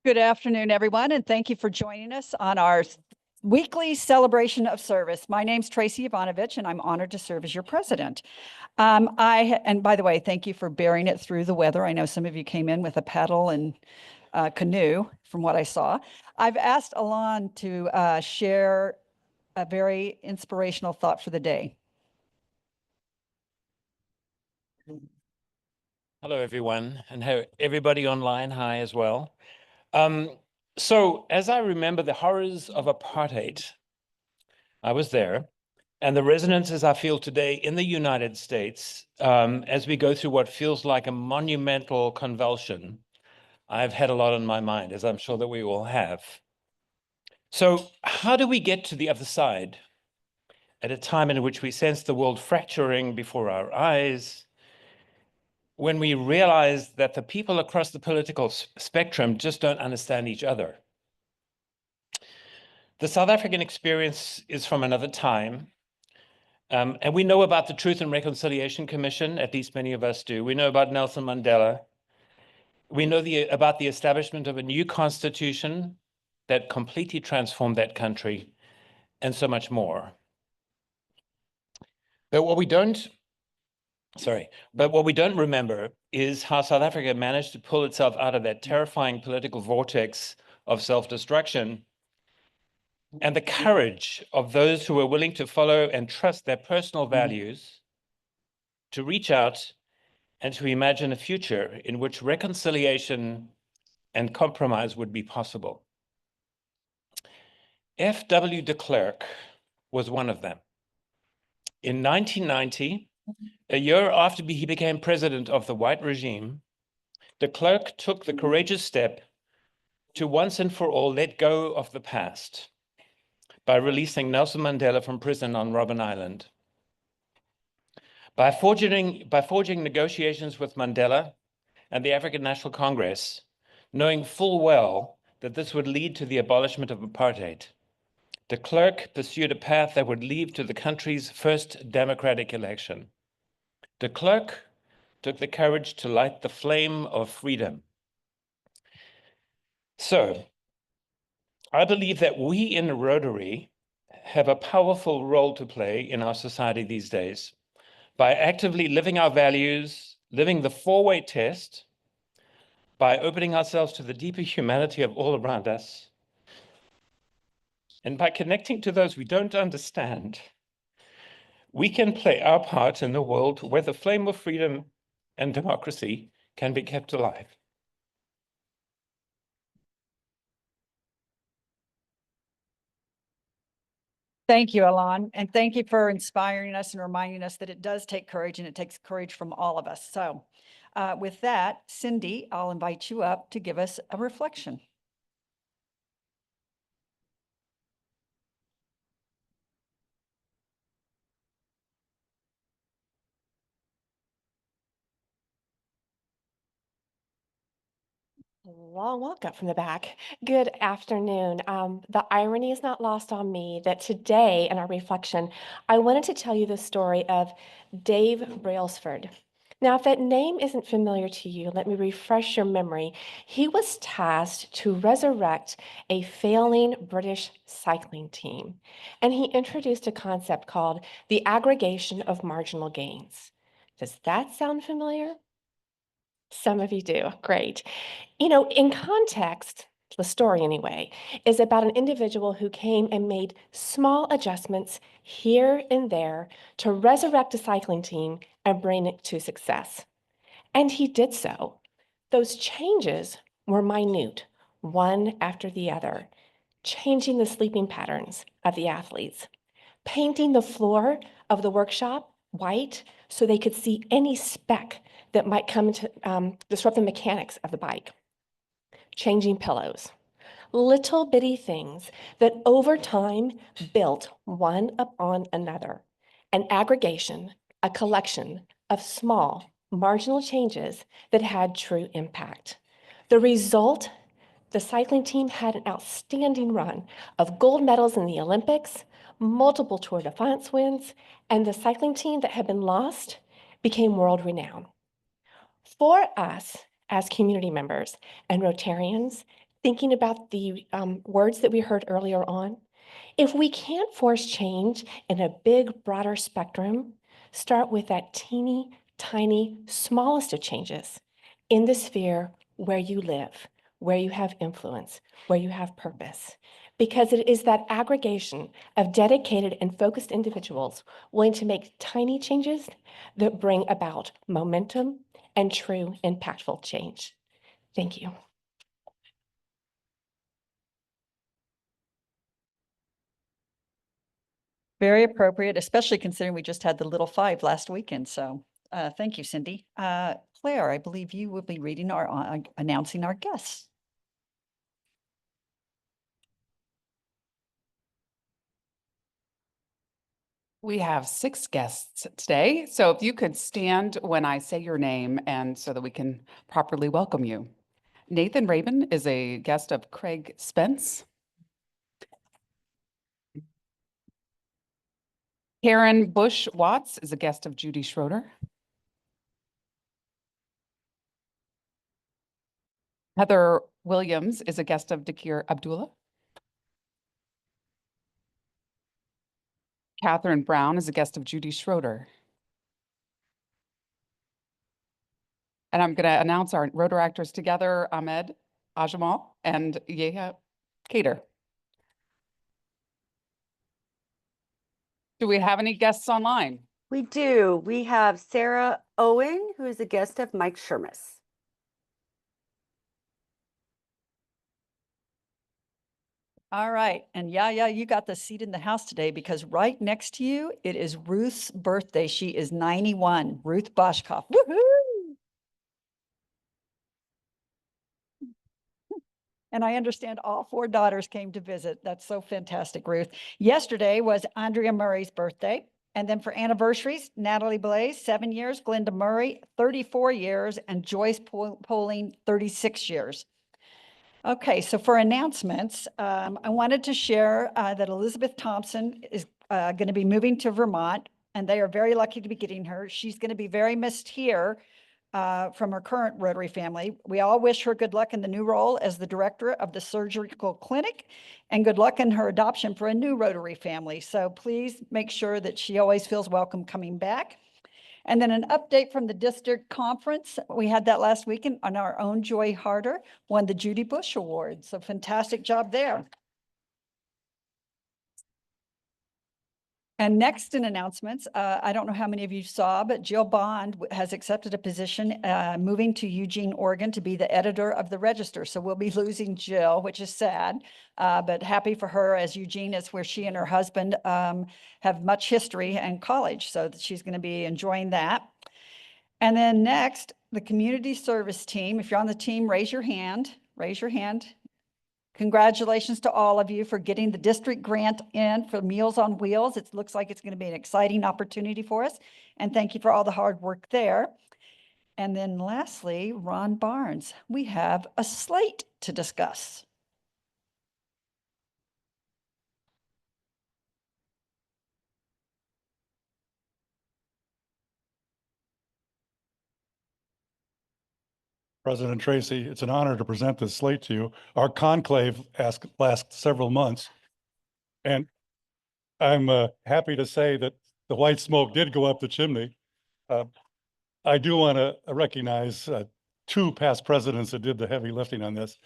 Good afternoon, everyone, and thank you for joining us on our weekly celebration of service. My name's Tracy Ivanovich, and I'm honored to serve as your president. And by the way, thank you for bearing it through the weather. I know some of you came in with a paddle and canoe, from what I saw. I've asked Alon to share a very inspirational thought for the day. Hello, everyone, and everybody online, hi as well. So as I remember the horrors of apartheid, I was there, and the resonances I feel today in the United States, as we go through what feels like a monumental convulsion, I've had a lot on my mind, as I'm sure that we all have. So how do we get to the other side at a time in which we sense the world fracturing before our eyes, when we realize that the people across the political spectrum just don't understand each other? The South African experience is from another time. And we know about the Truth and Reconciliation Commission, at least many of us do. We know about Nelson Mandela. We know about the establishment of a new constitution that completely transformed that country, and so much more. But what we don't remember is how South Africa managed to pull itself out of that terrifying political vortex of self-destruction, and the courage of those who were willing to follow and trust their personal values, to reach out and to imagine a future in which reconciliation and compromise would be possible. F.W. de Klerk was one of them. In 1990, a year after he became president of the white regime, de Klerk took the courageous step to once and for all let go of the past by releasing Nelson Mandela from prison on Robben Island. By forging negotiations with Mandela and the African National Congress, knowing full well that this would lead to the abolishment of apartheid, de Klerk pursued a path that would lead to the country's first democratic election. De Klerk took the courage to light the flame of freedom. So, I believe that we in Rotary have a powerful role to play in our society these days by actively living our values, living the four-way test, by opening ourselves to the deeper humanity of all around us, and by connecting to those we don't understand. We can play our part in the world where the flame of freedom and democracy can be kept alive. Thank you, Alon, and thank you for inspiring us and reminding us that it does take courage, and it takes courage from all of us. So with that, Cindy, I'll invite you up to give us a reflection. Long walk up from the back. Good afternoon. The irony is not lost on me that today in our reflection, I wanted to tell you the story of Dave Brailsford. Now, if that name isn't familiar to you, let me refresh your memory. He was tasked to resurrect a failing British cycling team, and he introduced a concept called the aggregation of marginal gains. Does that sound familiar? Some of you do. Great. You know, in context, the story anyway, is about an individual who came and made small adjustments here and there to resurrect a cycling team and bring it to success. And he did so. Those changes were minute, one after the other, changing the sleeping patterns of the athletes, painting the floor of the workshop white so they could see any speck that might come to disrupt the mechanics of the bike, changing pillows, little bitty things that over time built one upon another, an aggregation, a collection of small, marginal changes that had true impact. The result, the cycling team had an outstanding run of gold medals in the Olympics, multiple Tour de France wins, and the cycling team that had been lost became world renowned. For us as community members and Rotarians, thinking about the words that we heard earlier on, if we can't force change in a big, broader spectrum, start with that teeny, tiny, smallest of changes in the sphere where you live, where you have influence, where you have purpose. Because it is that aggregation of dedicated and focused individuals willing to make tiny changes that bring about momentum and true impactful change. Thank you. Very appropriate, especially considering we just had the Little Five last weekend. So thank you, Cindy. Claire, I believe you will be reading our announcing our guests. We have 6 guests today, so if you could stand when I say your name and so that we can properly welcome you. Nathan Rabin is a guest of Craig Spence. Karen Bush Watts is a guest of Judy Schroeder. Heather Williams is a guest of Dakir Abdullah. Catherine Brown is a guest of Judy Schroeder. And I'm going to announce our rotor actors together, Ahmed Ajamal and Yeha Kader. Do we have any guests online? We do. We have Sarah Owen, who is a guest of Mike Shermis. All right. And yeah, you got the seat in the house today because right next to you, it is Ruth's birthday. She is 91, Ruth Boschkoff. Woohoo! And I understand all 4 daughters came to visit. That's so fantastic, Ruth. Yesterday was Andrea Murray's birthday. And then for anniversaries, Natalie Blaze, 7 years, Glenda Murray, 34 years, and Joyce Poling, 36 years. Okay, so for announcements, I wanted to share that Elizabeth Thompson is going to be moving to Vermont, and they are very lucky to be getting her. She's going to be very missed here from her current Rotary family. We all wish her good luck in the new role as the director of the surgical clinic, and good luck in her adoption for a new Rotary family. So please make sure that she always feels welcome coming back. And then an update from the district conference. We had that last weekend, on our own Joy Harder won the Judy Bush Award. So fantastic job there. And next in announcements, I don't know how many of you saw, but Jill Bond has accepted a position moving to Eugene, Oregon to be the editor of the Register. So we'll be losing Jill, which is sad, but happy for her, as Eugene is where she and her husband have much history and college. So she's going to be enjoying that. And then next, the community service team. If you're on the team, raise your hand. Raise your hand. Congratulations to all of you for getting the district grant in for Meals on Wheels. It looks like it's going to be an exciting opportunity for us. And thank you for all the hard work there. And then lastly, Ron Barnes, we have a slate to discuss. President Tracy, it's an honor to present this slate to you. Our conclave lasts several months. And I'm happy to say that the white smoke did go up the chimney. I do want to recognize two past presidents that did the heavy lifting on this,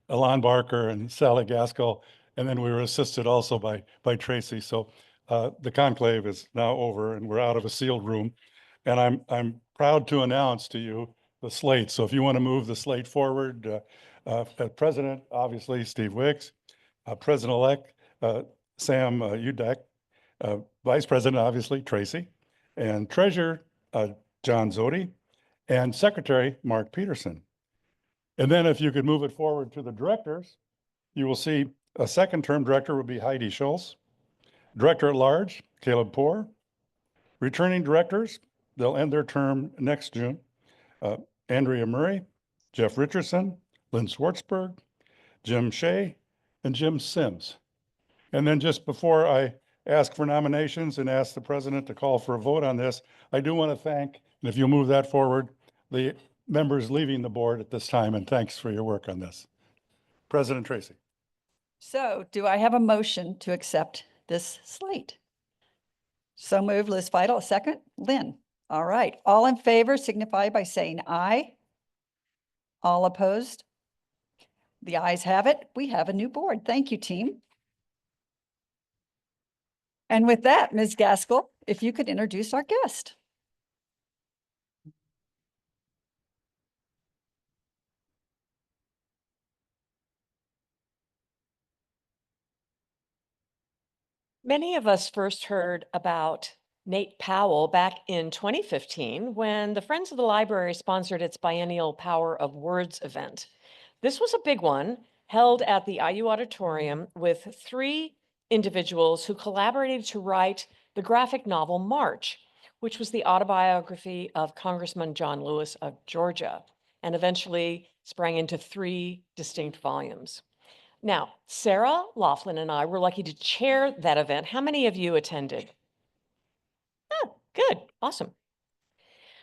Alon Barker and Sally Gaskell, and then we were assisted also by Tracy. So the conclave is now over and we're out of a sealed room. And I'm proud to announce to you the slate. So if you want to move the slate forward, President, obviously, Steve Wicks, President-elect Sam Udek, Vice President, obviously, Tracy, and Treasurer John Zodi, and Secretary Mark Peterson. And then if you could move it forward to the directors, you will see a second term director would be Heidi Schultz, Director at Large, Caleb Poor, returning directors, they'll end their term next June, Andrea Murray, Jeff Richardson, Lynn Schwartzberg, Jim Shea, and Jim Sims. And then just before I ask for nominations and ask the president to call for a vote on this, I do want to thank, and if you'll move that forward, the members leaving the board at this time, and thanks for your work on this. President Tracy. So do I have a motion to accept this slate? So moved, Liz Vidal, second, Lynn. All right, all in favor signify by saying aye. All opposed? The ayes have it. We have a new board. Thank you, team. And with that, Ms. Gaskell, if you could introduce our guest. Many of us first heard about Nate Powell back in 2015 when the Friends of the Library sponsored its biennial Power of Words event. This was a big one held at the IU Auditorium with 3 individuals who collaborated to write the graphic novel March, which was the autobiography of Congressman John Lewis of Georgia, and eventually sprang into 3 distinct volumes. Now, Sarah Laughlin and I were lucky to chair that event. How many of you attended? Oh, good. Awesome.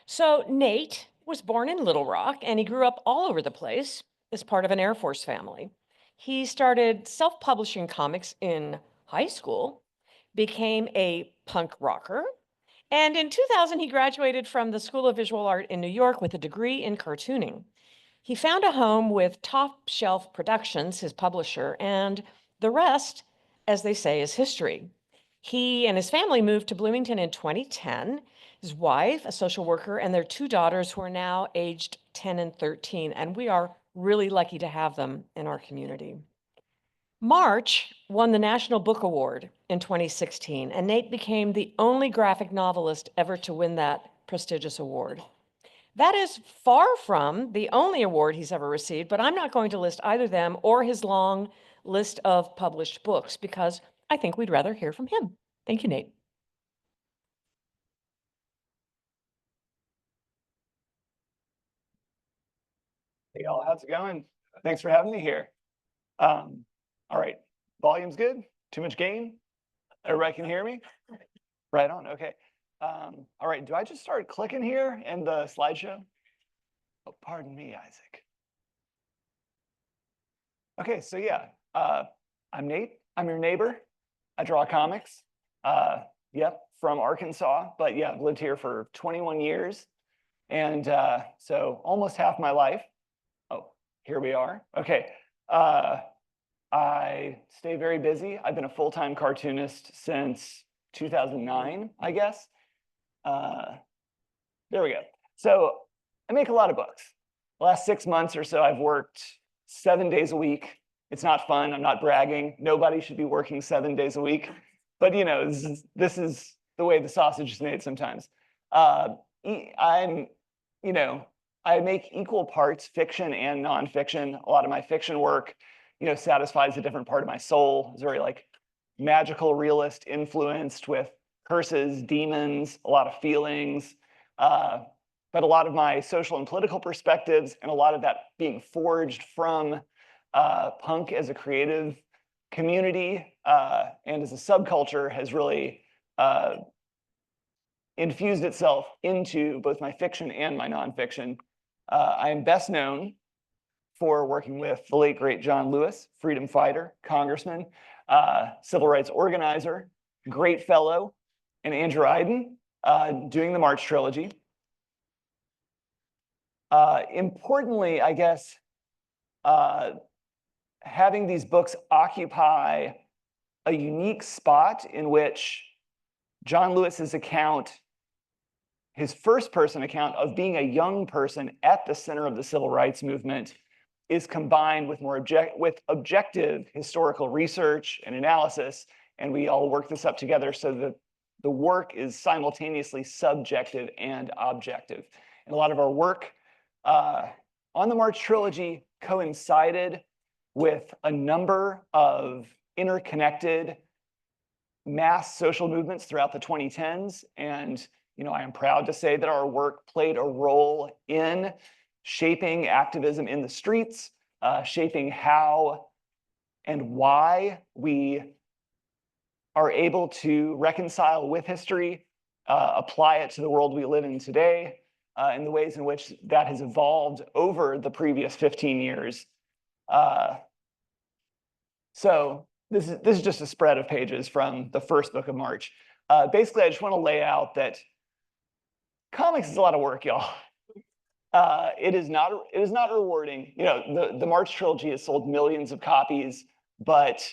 So Nate was born in Little Rock and he grew up all over the place as part of an Air Force family. He started self-publishing comics in high school, became a punk rocker, and in 2000 he graduated from the School of Visual Art in New York with a degree in cartooning. He found a home with Top Shelf Productions, his publisher, and the rest, as they say, is history. He and his family moved to Bloomington in 2010. His wife, a social worker, and their 2 daughters who are now aged 10 and 13, and we are really lucky to have them in our community. March won the National Book Award in 2016, and Nate became the only graphic novelist ever to win that prestigious award. That is far from the only award he's ever received, but I'm not going to list either them or his long list of published books because I think we'd rather hear from him. Thank you, Nate. Hey y'all, how's it going? Thanks for having me here. All right, volume's good? Too much gain? Everybody can hear me? Right on, okay. All right, do I just start clicking here in the slideshow? Oh, pardon me, Isaac. Okay, so yeah, I'm Nate. I'm your neighbor. I draw comics. Yep, from Arkansas, but yeah, I've lived here for 21 years. And so almost half my life. Oh, here we are. Okay. I stay very busy. I've been a full-time cartoonist since 2009, I guess. There we go. So I make a lot of books. The last 6 months or so, I've worked 7 days a week. It's not fun. I'm not bragging. Nobody should be working 7 days a week. But you know, this is the way the sausage is made sometimes. I make equal parts fiction and nonfiction. A lot of my fiction work, you know, satisfies a different part of my soul. It's very like magical realist influenced with curses, demons, a lot of feelings. But a lot of my social and political perspectives and a lot of that being forged from punk as a creative community and as a subculture has really infused itself into both my fiction and my nonfiction. I am best known for working with the late, great John Lewis, freedom fighter, congressman, civil rights organizer, great fellow, and Andrew Iden, doing the March trilogy. Importantly, I guess, having these books occupy a unique spot in which John Lewis's account, his first person account of being a young person at the center of the civil rights movement, is combined with more objective historical research and analysis. And we all work this up together so that the work is simultaneously subjective and objective. And a lot of our work on the March trilogy coincided with a number of interconnected mass social movements throughout the 2010s. And I am proud to say that our work played a role in shaping activism in the streets, shaping how and why we are able to reconcile with history, apply it to the world we live in today, and the ways in which that has evolved over the previous 15 years. So this is just a spread of pages from the first book of March. Basically, I just want to lay out that comics is a lot of work, y'all. It is not rewarding. The March trilogy has sold millions of copies, but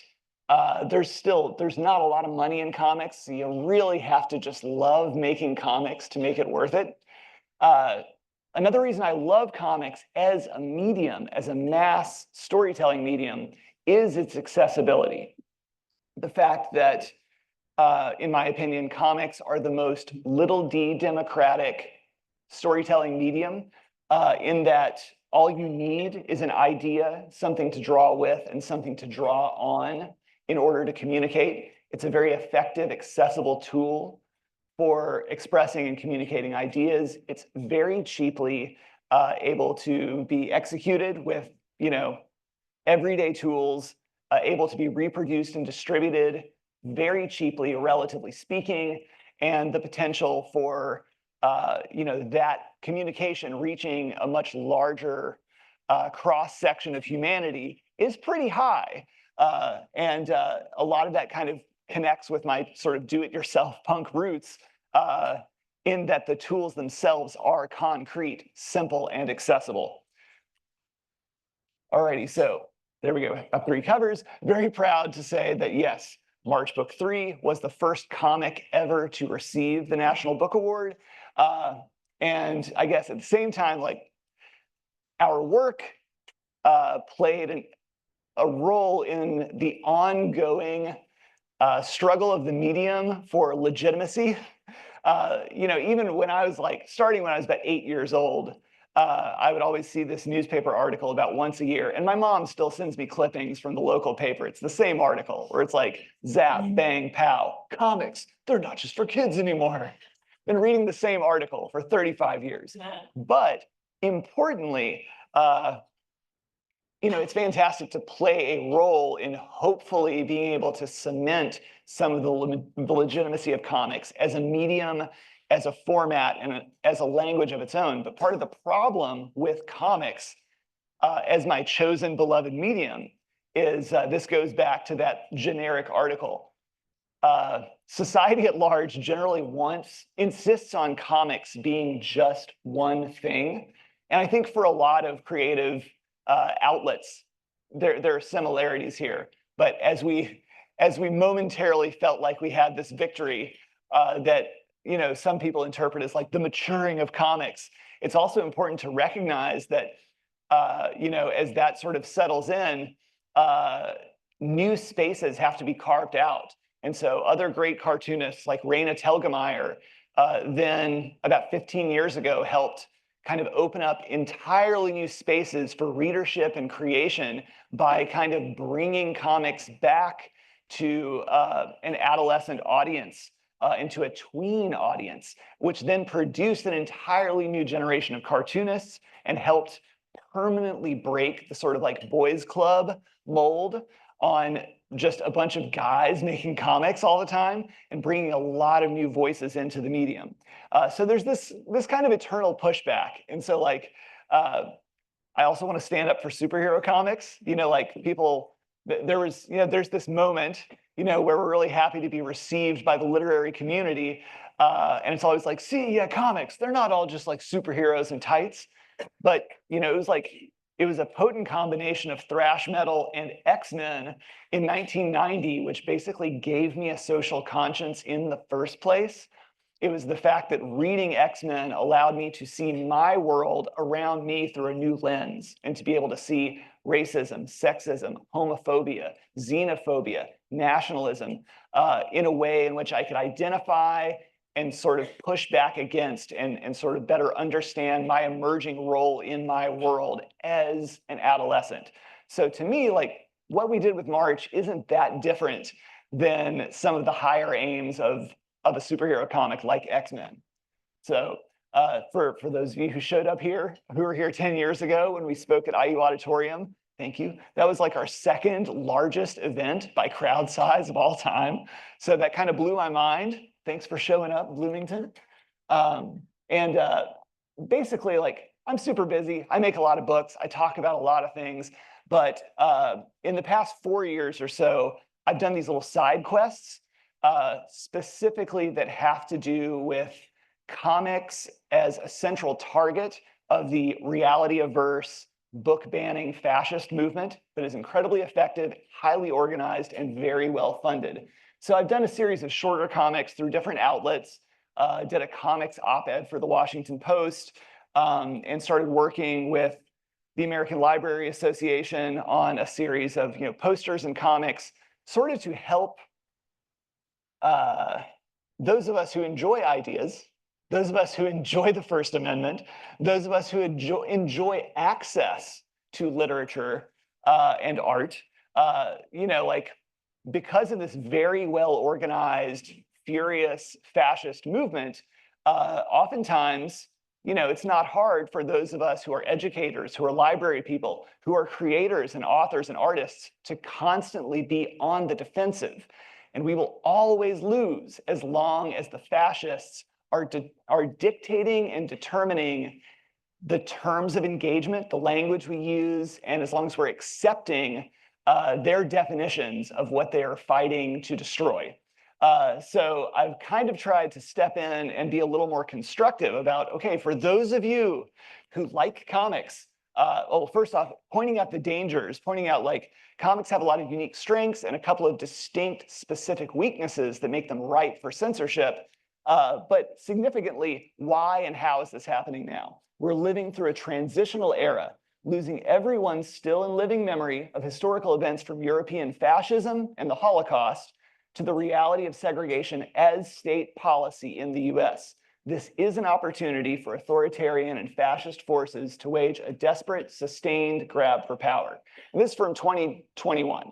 there's not a lot of money in comics. So you really have to just love making comics to make it worth it. Another reason I love comics as a medium, as a mass storytelling medium, is its accessibility. The fact that, in my opinion, comics are the most little d democratic storytelling medium, in that all you need is an idea, something to draw with, and something to draw on in order to communicate. It's a very effective, accessible tool for expressing and communicating ideas. It's very cheaply able to be executed with, everyday tools, able to be reproduced and distributed very cheaply, relatively speaking, and the potential for that communication reaching a much larger cross-section of humanity is pretty high. And a lot of that kind of connects with my sort of do-it-yourself punk roots, in that the tools themselves are concrete, simple, and accessible. Alrighty, so there we go, up 3 covers. Very proud to say that yes, March Book 3 was the first comic ever to receive the National Book Award. And I guess at the same time, like, our work played a role in the ongoing struggle of the medium for legitimacy. Even when I was starting when I was about 8 years old, I would always see this newspaper article about once a year. And my mom still sends me clippings from the local paper. It's the same article where it's like, zap, bang, pow, comics, they're not just for kids anymore. Been reading the same article for 35 years. But importantly, it's fantastic to play a role in hopefully being able to cement some of the legitimacy of comics as a medium, as a format, and as a language of its own. But part of the problem with comics as my chosen beloved medium is this goes back to that generic article. Society at large generally insists on comics being just one thing. And I think for a lot of creative outlets, there are similarities here. But as we momentarily felt like we had this victory that some people interpret as like the maturing of comics, it's also important to recognize that as that sort of settles in, new spaces have to be carved out. And so other great cartoonists like Raina Telgemeier then about 15 years ago helped kind of open up entirely new spaces for readership and creation by kind of bringing comics back to an adolescent audience, into a tween audience, which then produced an entirely new generation of cartoonists and helped permanently break the sort of like boys club mold on just a bunch of guys making comics all the time and bringing a lot of new voices into the medium. So there's this kind of eternal pushback. And so I also want to stand up for superhero comics. You know, like people, there's this moment, where we're really happy to be received by the literary community. And it's always like, see, yeah, comics, they're not all just like superheroes in tights. But, it was a potent combination of thrash metal and X-Men in 1990, which basically gave me a social conscience in the first place. It was the fact that reading X-Men allowed me to see my world around me through a new lens and to be able to see racism, sexism, homophobia, xenophobia, nationalism in a way in which I could identify and sort of push back against and sort of better understand my emerging role in my world as an adolescent. So to me, like what we did with March isn't that different than some of the higher aims of a superhero comic like X-Men. So for those of you who showed up here, who were here 10 years ago when we spoke at IU Auditorium, thank you. That was like our second largest event by crowd size of all time. So that kind of blew my mind. Thanks for showing up, Bloomington. Basically, like, I'm super busy. I make a lot of books. I talk about a lot of things. But in the past 4 years or so, I've done these little side quests specifically that have to do with comics as a central target of the reality averse, book banning fascist movement that is incredibly effective, highly organized, and very well funded. So I've done a series of shorter comics through different outlets, did a comics op-ed for the Washington Post, and started working with the American Library Association on a series of posters and comics, sort of to help those of us who enjoy ideas, those of us who enjoy the First Amendment, those of us who enjoy access to literature and art, like because of this very well organized, furious fascist movement, oftentimes, it's not hard for those of us who are educators, who are library people, who are creators and authors and artists to constantly be on the defensive. And we will always lose as long as the fascists are dictating and determining the terms of engagement, the language we use, and as long as we're accepting their definitions of what they are fighting to destroy. So I've kind of tried to step in and be a little more constructive about, okay, for those of you who like comics, first off, pointing out the dangers, pointing out like comics have a lot of unique strengths and a couple of distinct specific weaknesses that make them ripe for censorship. But significantly, why and how is this happening now? We're living through a transitional era, losing everyone's still in living memory of historical events from European fascism and the Holocaust to the reality of segregation as state policy in the US. This is an opportunity for authoritarian and fascist forces to wage a desperate, sustained grab for power. And this is from 2021.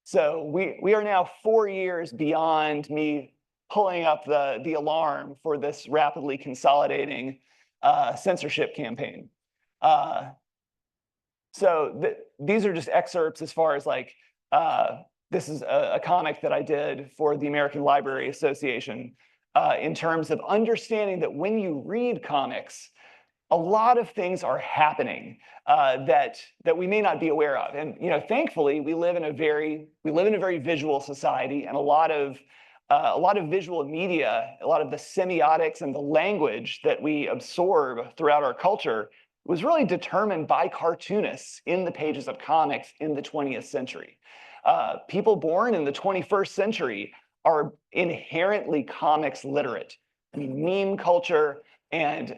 So we are now 4 years beyond me pulling up the alarm for this rapidly consolidating censorship campaign. These are just excerpts as far as like, this is a comic that I did for the American Library Association in terms of understanding that when you read comics, a lot of things are happening that we may not be aware of. And thankfully, we live in a very visual society, and a lot of visual media, a lot of the semiotics and the language that we absorb throughout our culture was really determined by cartoonists in the pages of comics in the 20th century. People born in the 21st century are inherently comics literate. I mean, meme culture and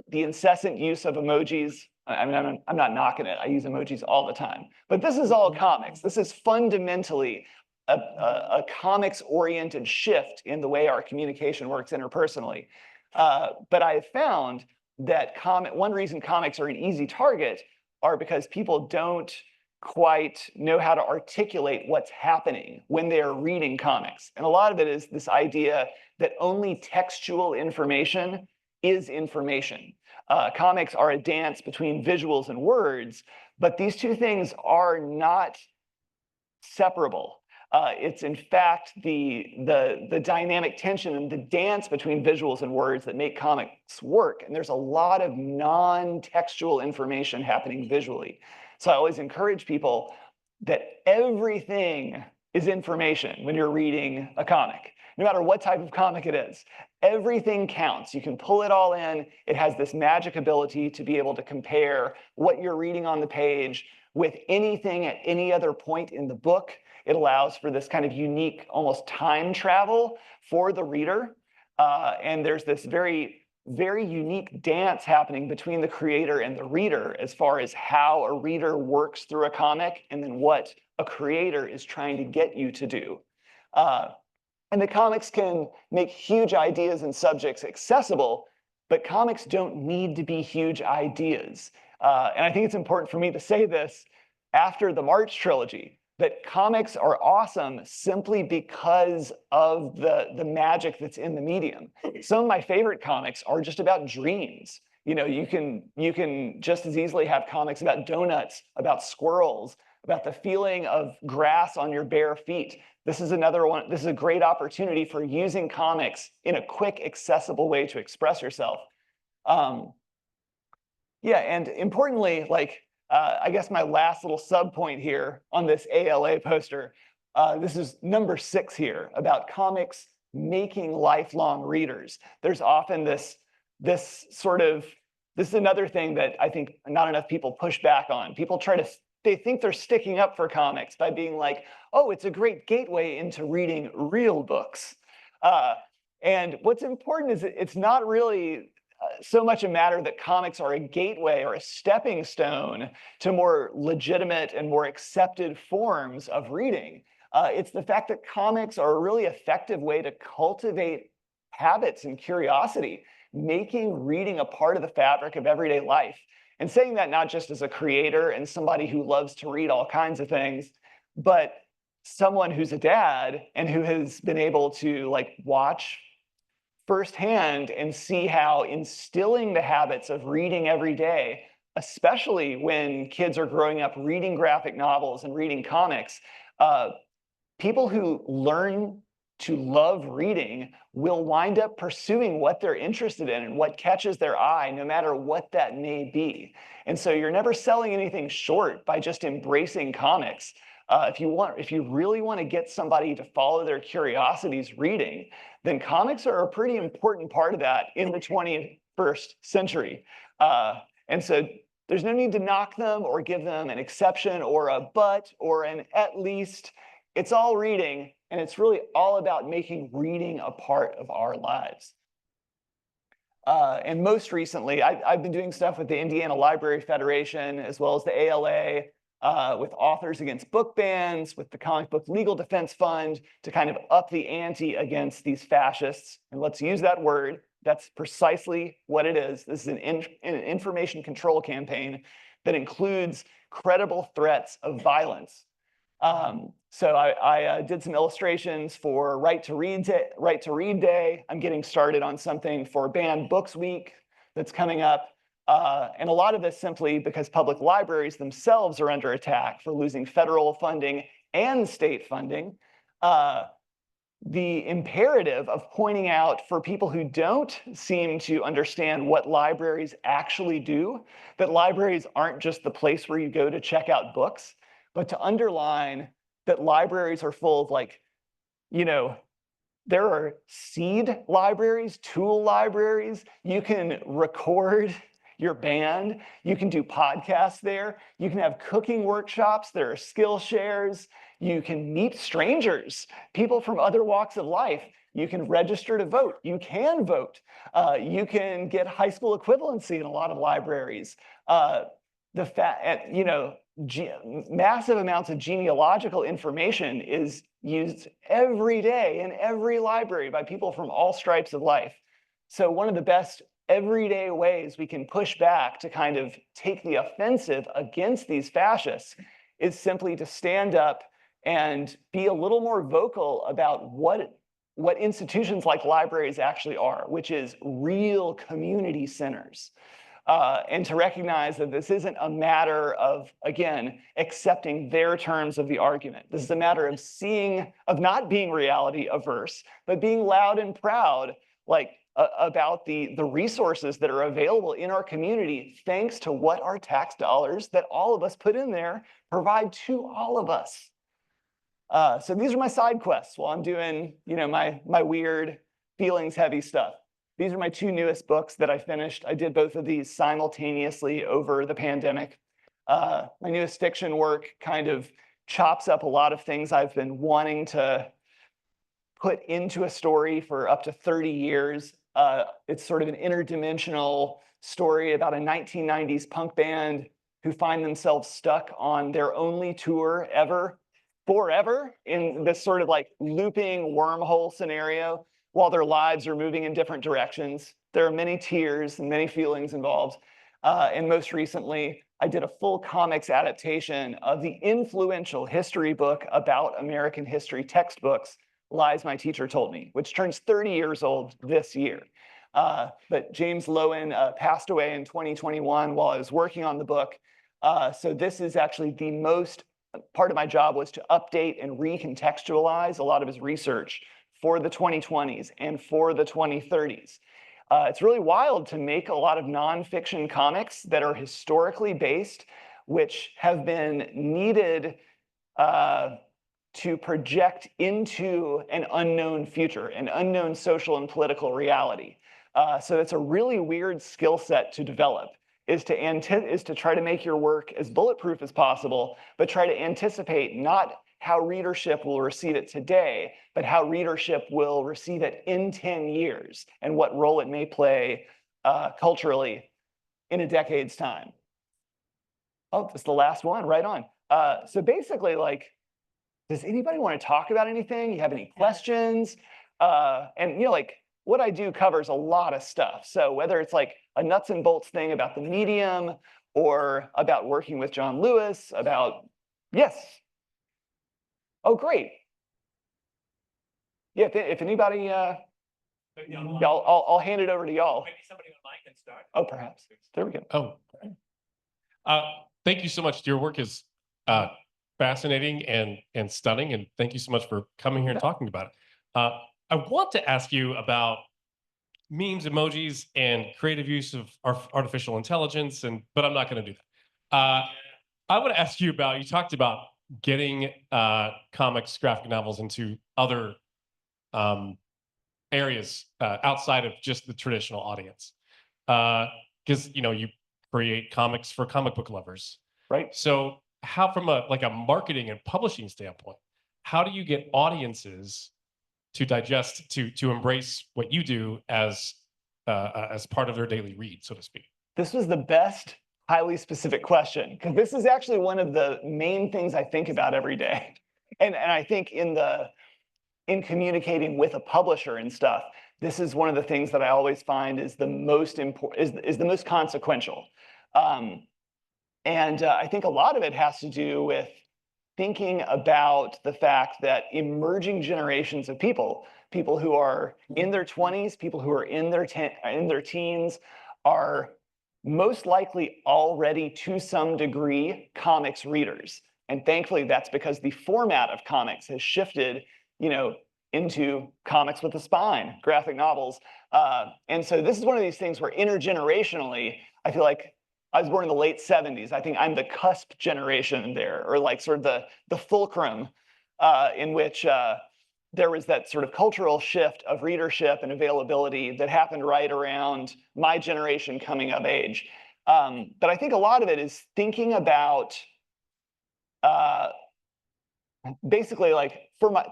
the incessant use of emojis. I mean, I'm not knocking it. I use emojis all the time. But this is all comics. This is fundamentally a comics-oriented shift in the way our communication works interpersonally. But I have found that one reason comics are an easy target are because people don't quite know how to articulate what's happening when they're reading comics. And a lot of it is this idea that only textual information is information. Comics are a dance between visuals and words, but these two things are not separable. It's in fact the dynamic tension and the dance between visuals and words that make comics work. And there's a lot of non-textual information happening visually. So I always encourage people that everything is information when you're reading a comic, no matter what type of comic it is. Everything counts. You can pull it all in. It has this magic ability to be able to compare what you're reading on the page with anything at any other point in the book. It allows for this kind of unique, almost time travel for the reader. And there's this very unique dance happening between the creator and the reader as far as how a reader works through a comic and then what a creator is trying to get you to do. And the comics can make huge ideas and subjects accessible, but comics don't need to be huge ideas. And I think it's important for me to say this after the March trilogy, that comics are awesome simply because of the magic that's in the medium. Some of my favorite comics are just about dreams. You know, you can just as easily have comics about donuts, about squirrels, about the feeling of grass on your bare feet. This is another one. This is a great opportunity for using comics in a quick, accessible way to express yourself. Yeah, and importantly, like, I guess my last little sub point here on this ALA poster, this is number 6 here about comics making lifelong readers. There's often this is another thing that I think not enough people push back on. People they think they're sticking up for comics by being like, oh, it's a great gateway into reading real books. And what's important is it's not really so much a matter that comics are a gateway or a stepping stone to more legitimate and more accepted forms of reading. It's the fact that comics are a really effective way to cultivate habits and curiosity, making reading a part of the fabric of everyday life. And saying that not just as a creator and somebody who loves to read all kinds of things, but someone who's a dad and who has been able to like watch firsthand and see how instilling the habits of reading every day, especially when kids are growing up reading graphic novels and reading comics, people who learn to love reading will wind up pursuing what they're interested in and what catches their eye, no matter what that may be. And so you're never selling anything short by just embracing comics. If you really want to get somebody to follow their curiosities reading, then comics are a pretty important part of that in the 21st century. And so there's no need to knock them or give them an exception or a but or an at least. It's all reading, and it's really all about making reading a part of our lives. And most recently, I've been doing stuff with the Indiana Library Federation, as well as the ALA, with Authors Against Book Bans, with the Comic Book Legal Defense Fund, to kind of up the ante against these fascists. And let's use that word. That's precisely what it is. This is an information control campaign that includes credible threats of violence. So I did some illustrations for Right to Read Day. I'm getting started on something for Banned Books Week that's coming up. And a lot of this simply because public libraries themselves are under attack for losing federal funding and state funding. The imperative of pointing out for people who don't seem to understand what libraries actually do, that libraries aren't just the place where you go to check out books, but to underline that libraries are full of, like, you know, there are seed libraries, tool libraries. You can record your band. You can do podcasts there. You can have cooking workshops. There are skill shares. You can meet strangers, people from other walks of life. You can register to vote. You can vote. You can get high school equivalency in a lot of libraries. Massive amounts of genealogical information is used every day in every library by people from all stripes of life. So one of the best everyday ways we can push back to kind of take the offensive against these fascists is simply to stand up and be a little more vocal about what institutions like libraries actually are, which is real community centers. and to recognize that this isn't a matter of, again, accepting their terms of the argument. This is a matter of of not being reality averse, but being loud and proud, like about the resources that are available in our community, thanks to what our tax dollars that all of us put in there provide to all of us. So these are my side quests while I'm doing, my weird feelings heavy stuff. These are my 2 newest books that I finished. I did both of these simultaneously over the pandemic. My newest fiction work kind of chops up a lot of things I've been wanting to put into a story for up to 30 years. It's sort of an interdimensional story about a 1990s punk band who find themselves stuck on their only tour ever, forever, in this sort of like looping wormhole scenario while their lives are moving in different directions. There are many tears and many feelings involved. And most recently, I did a full comics adaptation of the influential history book about American history textbooks, Lies My Teacher Told Me, which turns 30 years old this year. But James Lowen passed away in 2021 while I was working on the book. So this is actually part of my job was to update and recontextualize a lot of his research for the 2020s and for the 2030s. It's really wild to make a lot of nonfiction comics that are historically based, which have been needed to project into an unknown future, an unknown social and political reality. So it's a really weird skill set to develop, is to try to make your work as bulletproof as possible, but try to anticipate not how readership will receive it today, but how readership will receive it in 10 years and what role it may play culturally in a decade's time. Oh, that's the last one, right on. So basically, like, does anybody want to talk about anything? You have any questions? And like what I do covers a lot of stuff. So whether it's like a nuts and bolts thing about the medium or about working with John Lewis, yes. Oh, great. Yeah, if anybody, I'll hand it over to y'all. Maybe somebody on mic can start. Oh, perhaps. There we go. Thank you so much. Your work is fascinating and stunning, and thank you so much for coming here and talking about it. I want to ask you about memes, emojis, and creative use of artificial intelligence, but I'm not going to do that. I want to ask you about, you talked about getting comics, graphic novels into other areas outside of just the traditional audience. Because, you create comics for comic book lovers. Right. So how, from a marketing and publishing standpoint, how do you get audiences to digest, to embrace what you do as part of their daily read, so to speak? This was the best highly specific question, because this is actually one of the main things I think about every day. And I think in communicating with a publisher and stuff, this is one of the things that I always find is the most important, is the most consequential. And I think a lot of it has to do with thinking about the fact that emerging generations of people who are in their 20s, people who are in their teens, are most likely already to some degree comics readers. And thankfully, that's because the format of comics has shifted, into comics with a spine, graphic novels. And so this is one of these things where intergenerationally, I feel like I was born in the late 70s. I think I'm the cusp generation there, or like sort of the fulcrum in which there was that sort of cultural shift of readership and availability that happened right around my generation coming of age. But I think a lot of it is thinking about basically, like,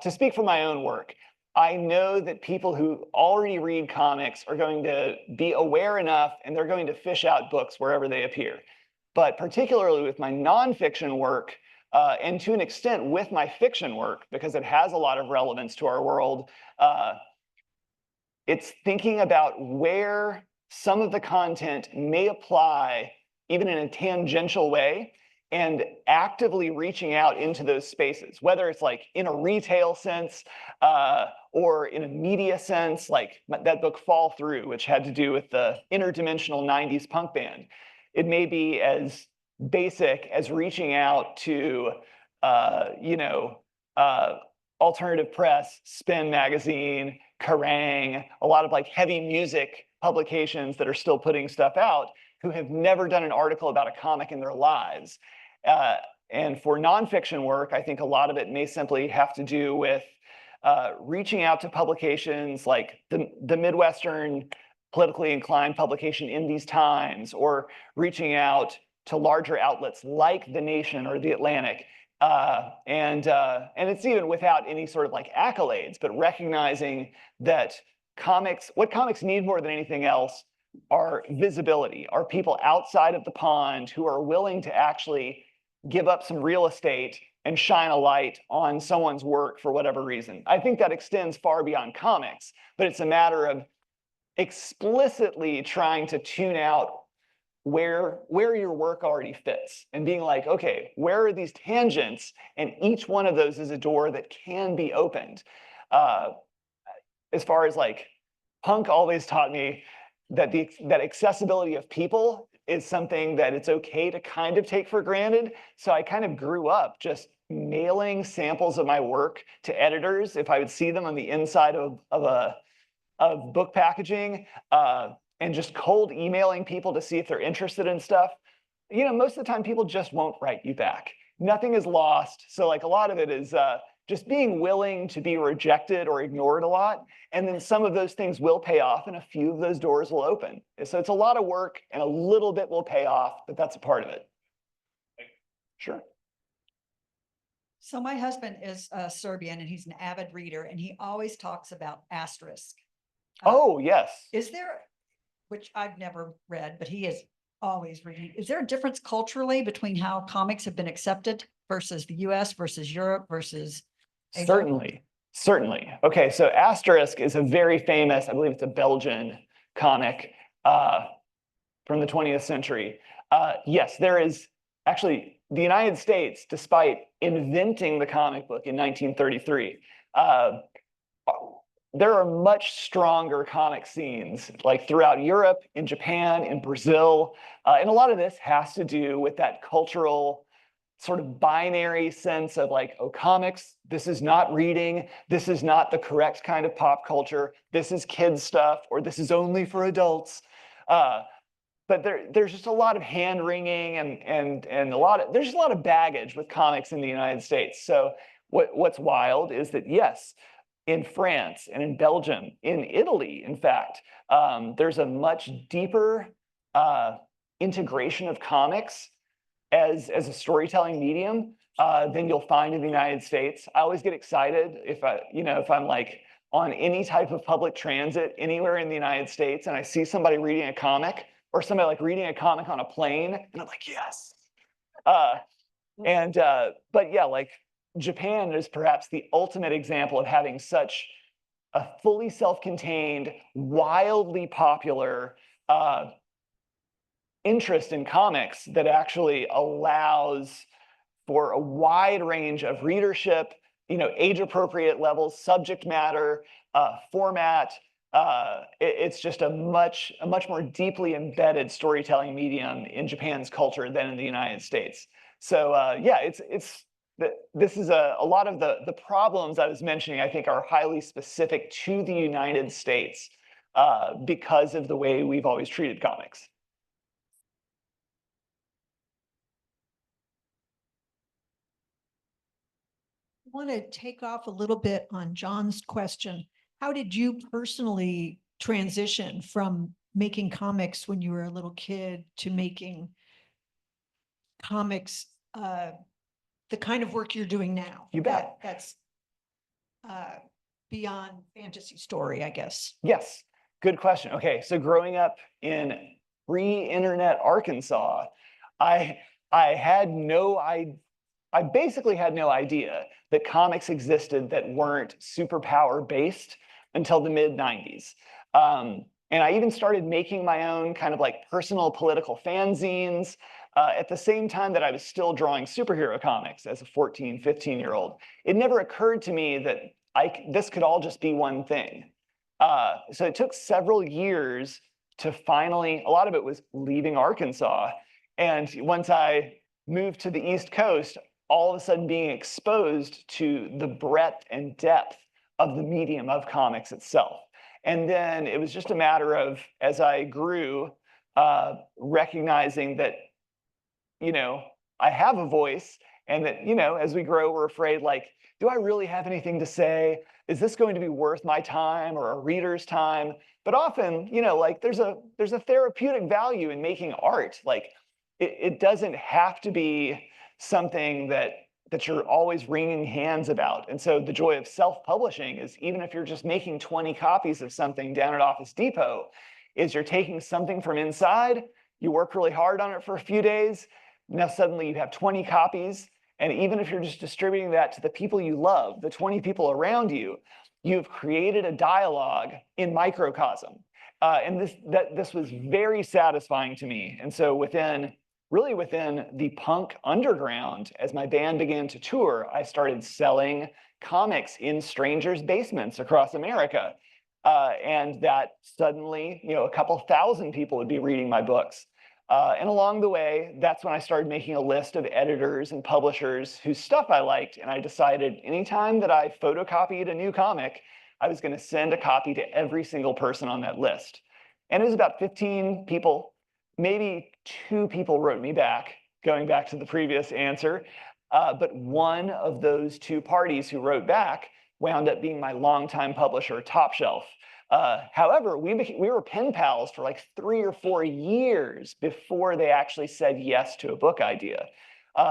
to speak for my own work, I know that people who already read comics are going to be aware enough, and they're going to fish out books wherever they appear. But particularly with my nonfiction work, and to an extent with my fiction work, because it has a lot of relevance to our world, it's thinking about where some of the content may apply, even in a tangential way, and actively reaching out into those spaces, whether it's like in a retail sense or in a media sense, like that book Fall Through, which had to do with the interdimensional 90s punk band. It may be as basic as reaching out to, alternative press, Spin magazine, Kerrang, a lot of like heavy music publications that are still putting stuff out, who have never done an article about a comic in their lives. And for nonfiction work, I think a lot of it may simply have to do with reaching out to publications like the Midwestern politically inclined publication In These Times, or reaching out to larger outlets like The Nation or The Atlantic. And it's even without any sort of like accolades, but recognizing that what comics need more than anything else are visibility, are people outside of the pond who are willing to actually give up some real estate and shine a light on someone's work for whatever reason. I think that extends far beyond comics, but it's a matter of explicitly trying to tune out where your work already fits and being like, okay, where are these tangents? And each one of those is a door that can be opened. As far as like, punk always taught me that that accessibility of people is something that it's okay to kind of take for granted. So I kind of grew up just mailing samples of my work to editors if I would see them on the inside of book packaging, and just cold emailing people to see if they're interested in stuff. Most of the time people just won't write you back. Nothing is lost. So like a lot of it is just being willing to be rejected or ignored a lot. And then some of those things will pay off and a few of those doors will open. So it's a lot of work and a little bit will pay off, but that's a part of it. Sure. So my husband is Serbian and he's an avid reader and he always talks about asterisk. Oh, yes. Is there, which I've never read, but he is always reading. Is there a difference culturally between how comics have been accepted versus the US versus Europe versus Asia? Certainly. Okay, so Asterisk is a very famous, I believe it's a Belgian comic from the 20th century. Yes, there is actually the United States, despite inventing the comic book in 1933, there are much stronger comic scenes like throughout Europe, in Japan, in Brazil. And a lot of this has to do with that cultural sort of binary sense of like, oh, comics, this is not reading, this is not the correct kind of pop culture, this is kids stuff, or this is only for adults. But there's just a lot of hand wringing and there's just a lot of baggage with comics in the United States. So what's wild is that yes, in France and in Belgium, in Italy, in fact, there's a much deeper integration of comics as a storytelling medium than you'll find in the United States. I always get excited if I'm like on any type of public transit anywhere in the United States and I see somebody reading a comic or somebody like reading a comic on a plane, and I'm like, yes. But yeah, like Japan is perhaps the ultimate example of having such a fully self-contained, wildly popular interest in comics that actually allows for a wide range of readership, age-appropriate levels, subject matter, format. It's just a much more deeply embedded storytelling medium in Japan's culture than in the United States. So yeah, this is a lot of the problems I was mentioning, I think, are highly specific to the United States because of the way we've always treated comics. I want to take off a little bit on John's question. How did you personally transition from making comics when you were a little kid to making comics the kind of work you're doing now? You bet. That's beyond fantasy story, I guess. Yes, good question. Okay, so growing up in pre-internet Arkansas, I basically had no idea that comics existed that weren't superpower based until the mid-90s. And I even started making my own kind of like personal political fanzines. at the same time that I was still drawing superhero comics as a 14, 15-year-old. It never occurred to me that this could all just be one thing. So it took several years to finally, a lot of it was leaving Arkansas. And once I moved to the East Coast, all of a sudden being exposed to the breadth and depth of the medium of comics itself. And then it was just a matter of, as I grew, recognizing that, you know, I have a voice, and that, you know, as we grow, we're afraid, like, do I really have anything to say? Is this going to be worth my time or a reader's time? But often, you know, like there's a therapeutic value in making art. Like it doesn't have to be something that you're always wringing hands about. And so the joy of self-publishing is, even if you're just making 20 copies of something down at Office Depot, is you're taking something from inside, you work really hard on it for a few days, now suddenly you have 20 copies. And even if you're just distributing that to the people you love, the 20 people around you, you've created a dialogue in microcosm. And this was very satisfying to me. And so really within the punk underground, as my band began to tour, I started selling comics in strangers' basements across America. And that suddenly, you know, a couple thousand people would be reading my books. And along the way, that's when I started making a list of editors and publishers whose stuff I liked. And I decided anytime that I photocopied a new comic, I was going to send a copy to every single person on that list. And it was about 15 people. Maybe 2 people wrote me back, going back to the previous answer. But one of those 2 parties who wrote back wound up being my longtime publisher, Top Shelf. However, we were pen pals for like 3 or 4 years before they actually said yes to a book idea.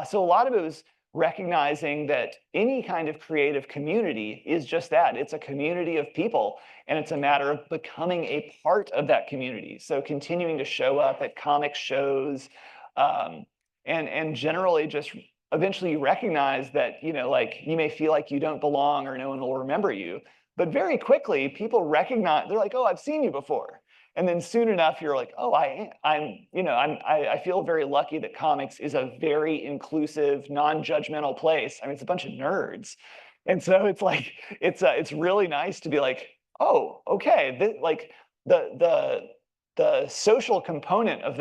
So a lot of it was recognizing that any kind of creative community is just that. It's a community of people, and it's a matter of becoming a part of that community. So continuing to show up at comic shows, and generally just eventually you recognize that, you know, like you may feel like you don't belong or no one will remember you. But very quickly, people recognize, they're like, oh, I've seen you before. And then soon enough, you're like, oh, I feel very lucky that comics is a very inclusive, non-judgmental place. I mean, it's a bunch of nerds. And so it's like, it's really nice to be like, oh, okay, like the social component of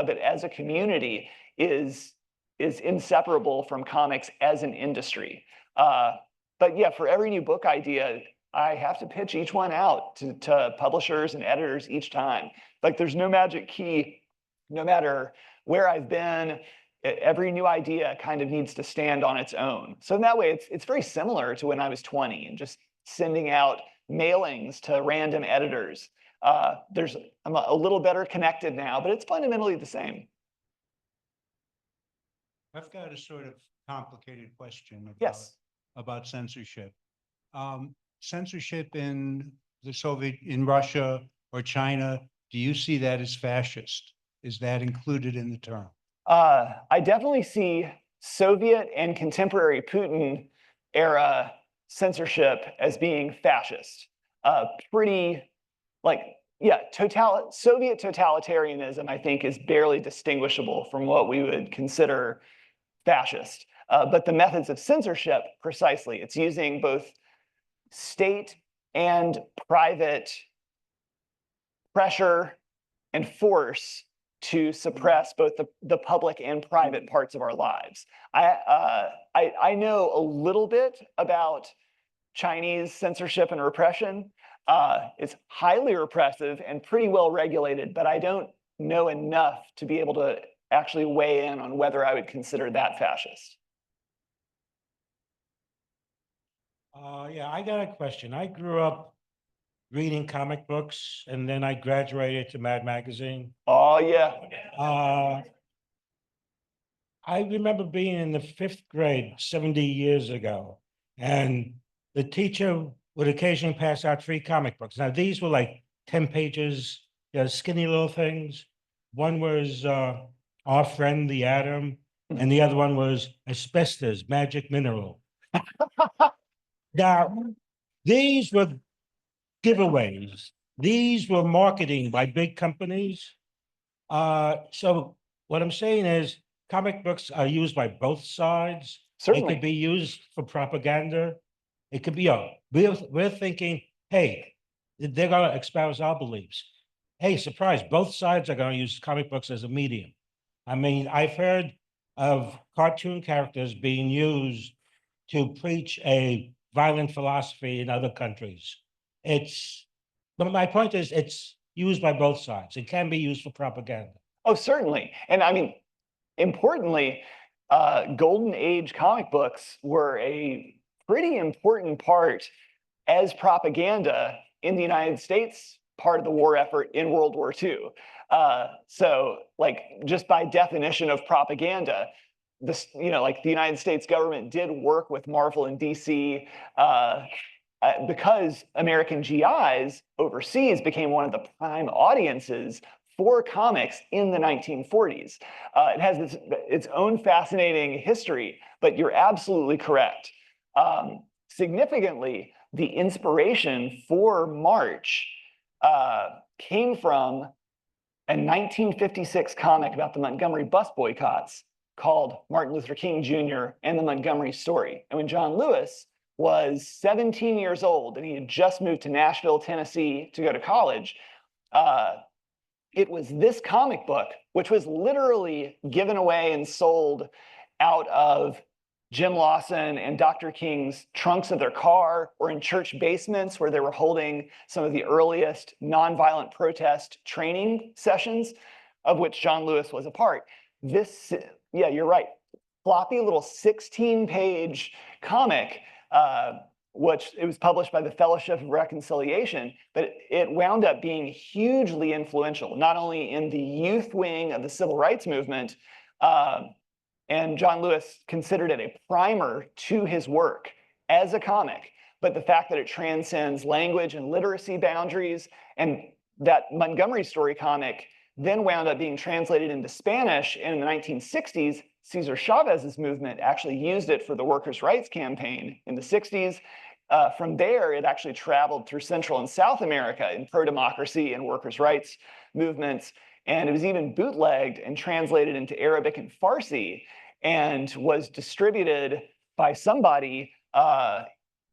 it as a community is inseparable from comics as an industry. But yeah, for every new book idea, I have to pitch each one out to publishers and editors each time. Like there's no magic key, no matter where I've been, every new idea kind of needs to stand on its own. So in that way, it's very similar to when I was 20 and just sending out mailings to random editors. I'm a little better connected now, but it's fundamentally the same. I've got a sort of complicated question about censorship. Censorship in Russia or China, do you see that as fascist? Is that included in the term? I definitely see Soviet and contemporary Putin era censorship as being fascist. Pretty, like, yeah, Soviet totalitarianism, I think, is barely distinguishable from what we would consider fascist. But the methods of censorship, precisely, it's using both state and private pressure and force to suppress both the public and private parts of our lives. I know a little bit about Chinese censorship and repression. It's highly repressive and pretty well regulated, but I don't know enough to be able to actually weigh in on whether I would consider that fascist. Yeah, I got a question. I grew up reading comic books, and then I graduated to Mad Magazine. Oh, yeah. I remember being in the 5th grade 70 years ago, and the teacher would occasionally pass out free comic books. Now, these were like 10 pages, skinny little things. One was Our Friend the Atom, and the other one was Asbestos, Magic Mineral. Now, these were giveaways. These were marketing by big companies. So what I'm saying is, comic books are used by both sides. It Certainly. could be used for propaganda. It could be, we're thinking, hey, they're going to espouse our beliefs. Hey, surprise, both sides are going to use comic books as a medium. I mean, I've heard of cartoon characters being used to preach a violent philosophy in other countries. But my point is, it's used by both sides. It can be used for propaganda. Oh, certainly. And I mean, importantly, Golden Age comic books were a pretty important part as propaganda in the United States, part of the war effort in World War II. So, like, just by definition of propaganda, this, like the United States government did work with Marvel and DC because American GIs overseas became one of the prime audiences for comics in the 1940s. It has its own fascinating history, but you're absolutely correct. Significantly, the inspiration for March came from a 1956 comic about the Montgomery bus boycotts called Martin Luther King Jr. and the Montgomery Story. And when John Lewis was 17 years old and he had just moved to Nashville, Tennessee to go to college, it was this comic book, which was literally given away and sold out of Jim Lawson and Dr. King's trunks of their car or in church basements where they were holding some of the earliest nonviolent protest training sessions, of which John Lewis was a part. This, yeah, you're right, floppy little 16-page comic, which it was published by the Fellowship of Reconciliation, but it wound up being hugely influential, not only in the youth wing of the civil rights movement, and John Lewis considered it a primer to his work as a comic, but the fact that it transcends language and literacy boundaries, and that Montgomery Story comic then wound up being translated into Spanish, and in the 1960s, Cesar Chavez's movement actually used it for the workers' rights campaign in the 60s. From there, it actually traveled through Central and South America in pro-democracy and workers' rights movements. And it was even bootlegged and translated into Arabic and Farsi and was distributed by somebody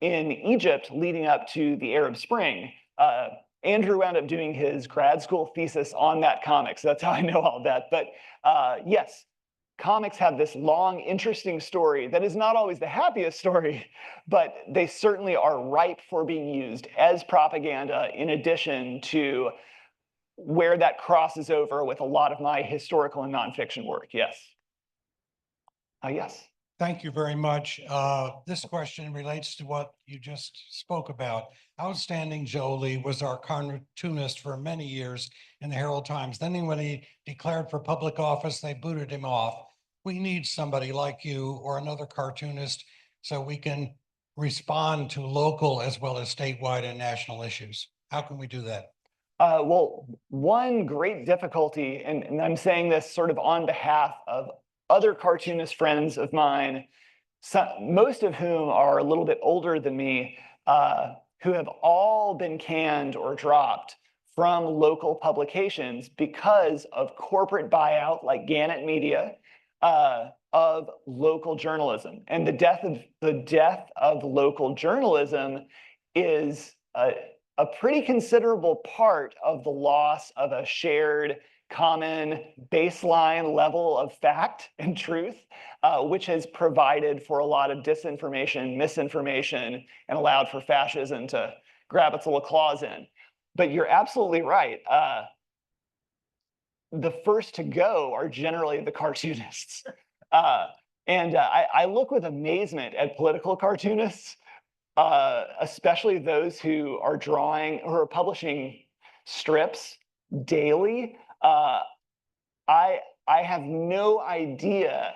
in Egypt leading up to the Arab Spring. Andrew wound up doing his grad school thesis on that comic, so that's how I know all that. But yes, comics have this long, interesting story that is not always the happiest story, but they certainly are ripe for being used as propaganda in addition to where that crosses over with a lot of my historical and nonfiction work. Yes. Yes. Thank you very much. This question relates to what you just spoke about. Outstanding Jolie was our cartoonist for many years in the Herald Times. Then when he declared for public office, they booted him off. We need somebody like you or another cartoonist so we can respond to local as well as statewide and national issues. How can we do that? Well, one great difficulty, and I'm saying this sort of on behalf of other cartoonist friends of mine, most of whom are a little bit older than me, who have all been canned or dropped from local publications because of corporate buyout like Gannett Media, of local journalism. And the death of local journalism is a pretty considerable part of the loss of a shared common baseline level of fact and truth, which has provided for a lot of disinformation, misinformation, and allowed for fascism to grab its little claws in. But you're absolutely right. The first to go are generally the cartoonists. I look with amazement at political cartoonists, especially those who are publishing strips daily. I have no idea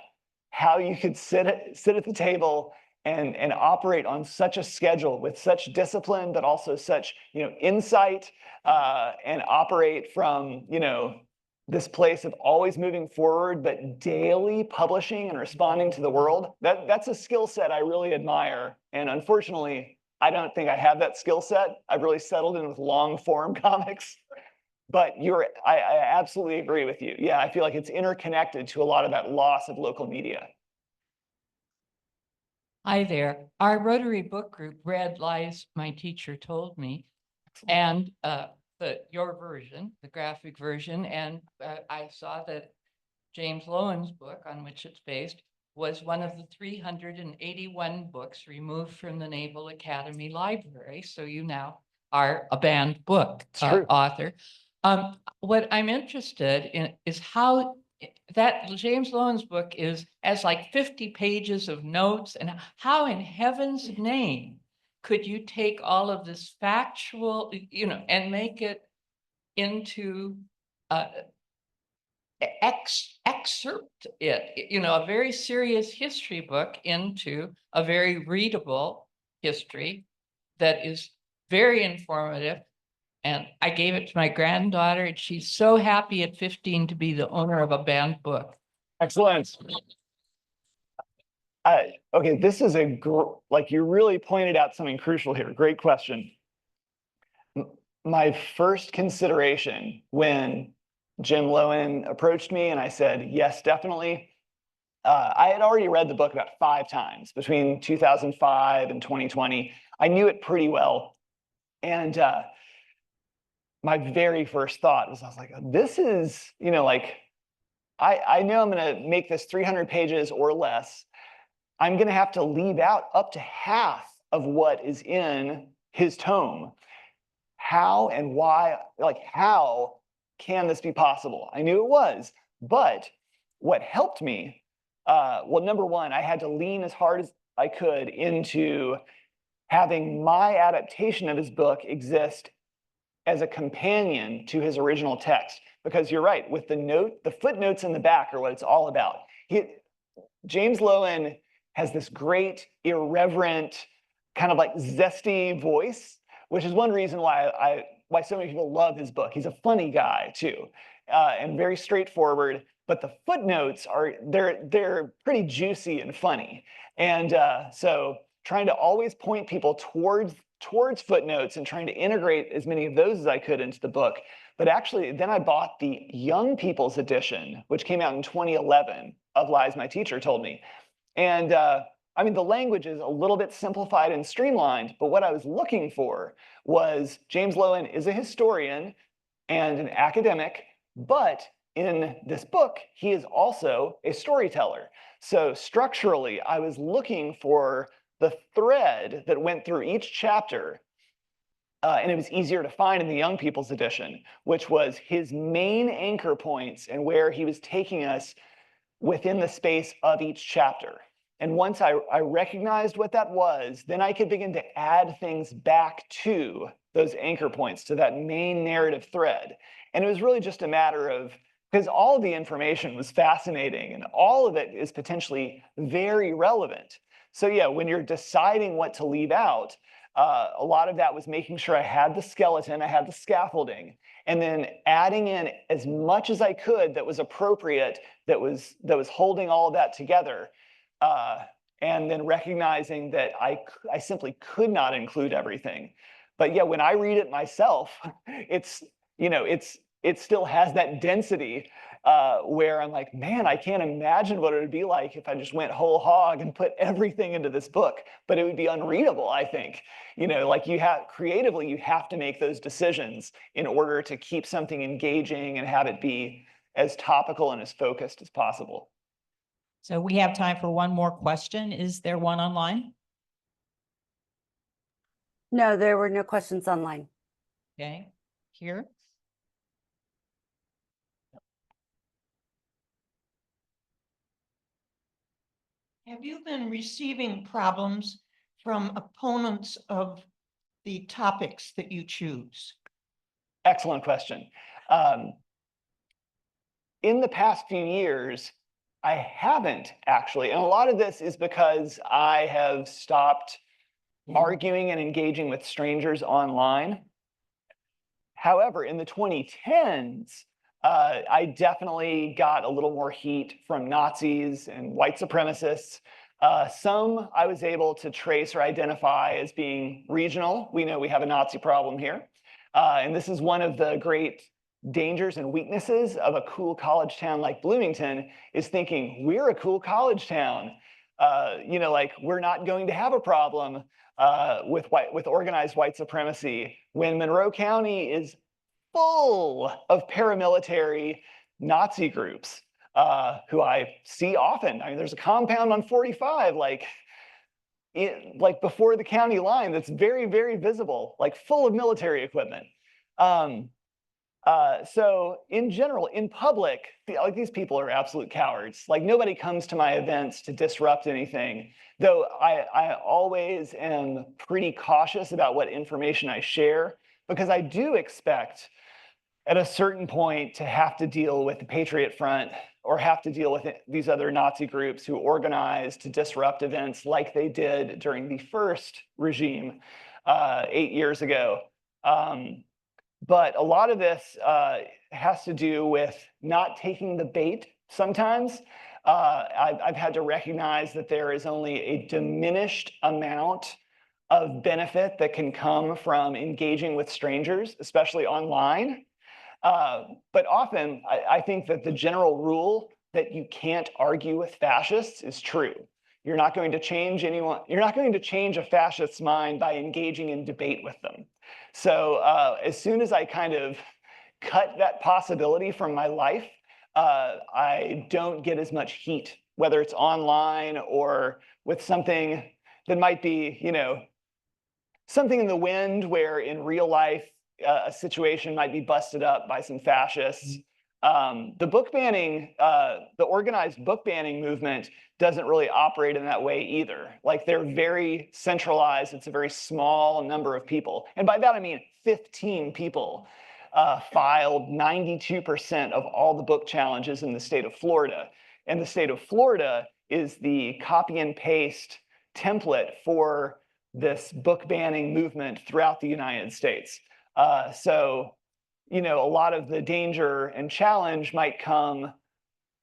how you could sit at the table and operate on such a schedule with such discipline, but also such insight, and operate from this place of always moving forward, but daily publishing and responding to the world. That's a skill set I really admire, and unfortunately, I don't think I have that skill set. I've really settled in with long form comics. But I absolutely agree with you. Yeah, I feel like it's interconnected to a lot of that loss of local media. Hi there. Our Rotary book group read Lies My Teacher Told Me, and your version, the graphic version, and I saw that James Lowen's book, on which it's based, was one of the 381 books removed from the Naval Academy Library. So you now are a banned book author. What I'm interested in is how that James Lowen's book has like 50 pages of notes, and how in heaven's name could you take all of this factual, and make it into excerpt it, a very serious history book into a very readable history that is very informative. And I gave it to my granddaughter, and she's so happy at 15 to be the owner of a banned book. Excellent. Okay, this is like you really pointed out something crucial here. Great question. My first consideration when Jim Lowen approached me and I said, yes, definitely. I had already read the book about 5 times between 2005 and 2020. I knew it pretty well. And my very first thought was, I was like, this is, like, I know I'm going to make this 300 pages or less. I'm going to have to leave out up to half of what is in his tome. How and why, like, how can this be possible? I knew it was, but what helped me, well, number one, I had to lean as hard as I could into having my adaptation of his book exist as a companion to his original text. Because you're right, with the footnotes in the back are what it's all about. James Lowen has this great, irreverent, kind of like zesty voice, which is one reason why so many people love his book. He's a funny guy too, and very straightforward. But the footnotes they're pretty juicy and funny. And so trying to always point people towards footnotes and trying to integrate as many of those as I could into the book. But actually, then I bought the young people's edition, which came out in 2011 of Lies My Teacher Told Me. And I mean, the language is a little bit simplified and streamlined, but what I was looking for was James Lowen is a historian and an academic, but in this book, he is also a storyteller. So structurally, I was looking for the thread that went through each chapter, and it was easier to find in the young people's edition, which was his main anchor points and where he was taking us within the space of each chapter. And once I recognized what that was, then I could begin to add things back to those anchor points, to that main narrative thread. And it was really just a matter of, because all of the information was fascinating and all of it is potentially very relevant. So yeah, when you're deciding what to leave out, a lot of that was making sure I had the skeleton, I had the scaffolding, and then adding in as much as I could that was appropriate, that was holding all of that together. And then recognizing that I simply could not include everything. But yeah, when I read it myself, it still has that density where I'm like, man, I can't imagine what it would be like if I just went whole hog and put everything into this book. But it would be unreadable, I think. Like creatively, you have to make those decisions in order to keep something engaging and have it be as topical and as focused as possible. So we have time for one more question. Is there one online? No, there were no questions online. Okay, here. Have you been receiving problems from opponents of the topics that you choose? Excellent question. In the past few years, I haven't actually. And a lot of this is because I have stopped arguing and engaging with strangers online. However, in the 2010s, I definitely got a little more heat from Nazis and white supremacists. Some I was able to trace or identify as being regional. We know we have a Nazi problem here. And this is one of the great dangers and weaknesses of a cool college town like Bloomington is thinking we're a cool college town. You know, like we're not going to have a problem with organized white supremacy when Monroe County is full of paramilitary Nazi groups who I see often. I mean, there's a compound on 45, like before the county line that's very, very visible, like full of military equipment. So in general, in public, like these people are absolute cowards. Like nobody comes to my events to disrupt anything, though I always am pretty cautious about what information I share, because I do expect at a certain point to have to deal with the Patriot Front or have to deal with these other Nazi groups who organized to disrupt events like they did during the first regime 8 years ago. But a lot of this has to do with not taking the bait sometimes. I've had to recognize that there is only a diminished amount of benefit that can come from engaging with strangers, especially online. But often, I think that the general rule that you can't argue with fascists is true. You're not going to change anyone. You're not going to change a fascist's mind by engaging in debate with them. So as soon as I kind of cut that possibility from my life, I don't get as much heat, whether it's online or with something that might be, you know, something in the wind where in real life, a situation might be busted up by some fascists. The book banning, the organized book banning movement doesn't really operate in that way either. Like they're very centralized. It's a very small number of people. And by that, I mean 15 people filed 92% of all the book challenges in the state of Florida. And the state of Florida is the copy and paste template for this book banning movement throughout the United States. So, you know, a lot of the danger and challenge might come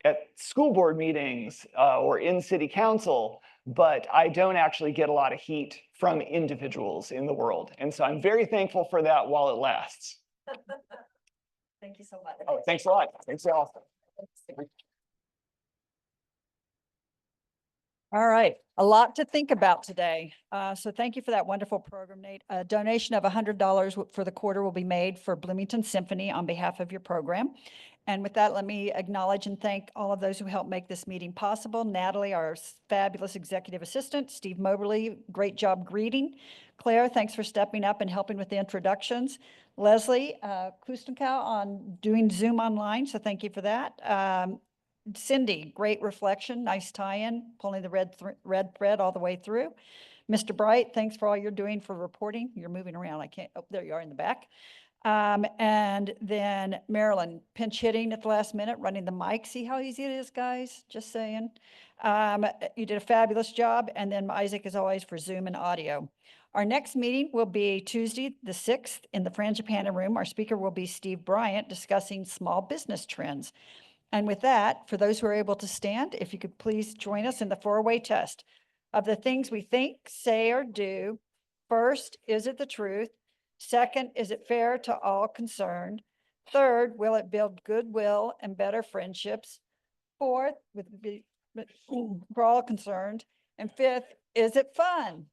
at school board meetings or in city council, but I don't actually get a lot of heat from individuals in the world. And so I'm very thankful for that while it lasts. Thank you so much. Oh, thanks a lot. Thanks, y'all. All right, a lot to think about today. So thank you for that wonderful program, Nate. A donation of $100 for the quarter will be made for Bloomington Symphony on behalf of your program. And with that, let me acknowledge and thank all of those who helped make this meeting possible. Natalie, our fabulous executive assistant, Steve Moberly, great job greeting. Claire, thanks for stepping up and helping with the introductions. Leslie Kustenkow on doing Zoom online, so thank you for that. Cindy, great reflection, nice tie-in, pulling the red thread all the way through. Mr. Bright, thanks for all you're doing for reporting. You're moving around. I can't, oh, there you are in the back. And then Marilyn, pinch hitting at the last minute, running the mic. See how easy it is, guys? Just saying. You did a fabulous job. And then Isaac, as always, for Zoom and audio. Our next meeting will be Tuesday, the 6th in the Frangipana room. Our speaker will be Steve Bryant discussing small business trends. And with that, for those who are able to stand, if you could please join us in the 4-way test. Of the things we think, say, or do, first, is it the truth? Second, is it fair to all concerned? Third, will it build goodwill and better friendships? Fourth, for all concerned. And fifth, is it fun?